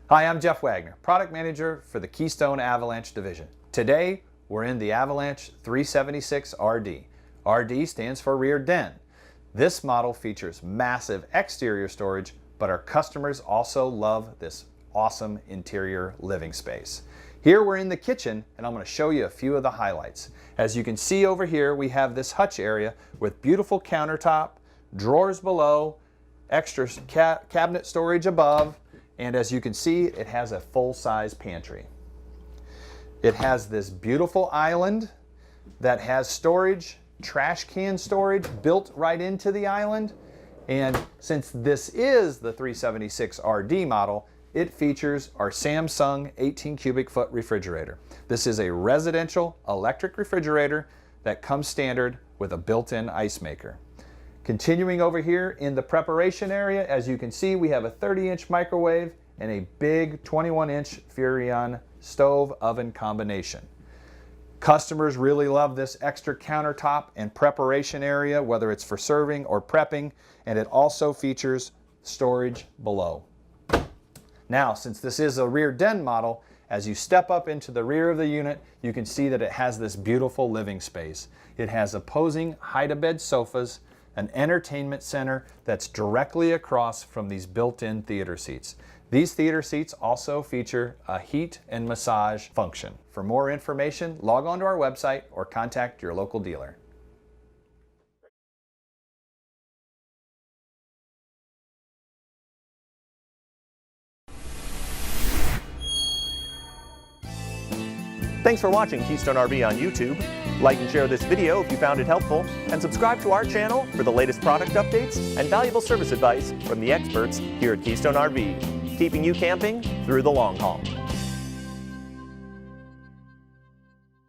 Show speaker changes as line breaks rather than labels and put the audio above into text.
Hi, I'm Jeff Wagner, Product Manager for the Keystone Avalanche Division. Today, we're in the Avalanche 376 RD. RD stands for rear den. This model features massive exterior storage, but our customers also love this awesome interior living space. Here we're in the kitchen, and I'm going to show you a few of the highlights. As you can see over here, we have this hutch area with beautiful countertop, drawers below, extra cabinet storage above, and as you can see, it has a full-size pantry. It has this beautiful island that has storage, trash can storage built right into the island. And since this is the 376 RD model, it features our Samsung 18 cubic foot refrigerator. This is a residential electric refrigerator that comes standard with a built-in ice maker. Continuing over here in the preparation area, as you can see, we have a 30-inch microwave and a big 21-inch Furrion stove oven combination. Customers really love this extra countertop and preparation area, whether it's for serving or prepping, and it also features storage below. Now, since this is a rear den model, as you step up into the rear of the unit, you can see that it has this beautiful living space. It has opposing hide-a-bed sofas, an entertainment center that's directly across from these built-in theater seats. These theater seats also feature a heat and massage function. For more information, log on to our website or contact your local dealer.
Thanks for watching Keystone RV on YouTube. Like and share this video if you found it helpful, and subscribe to our channel for the latest product updates and valuable service advice from the experts here at Keystone RV, keeping you camping through the long haul.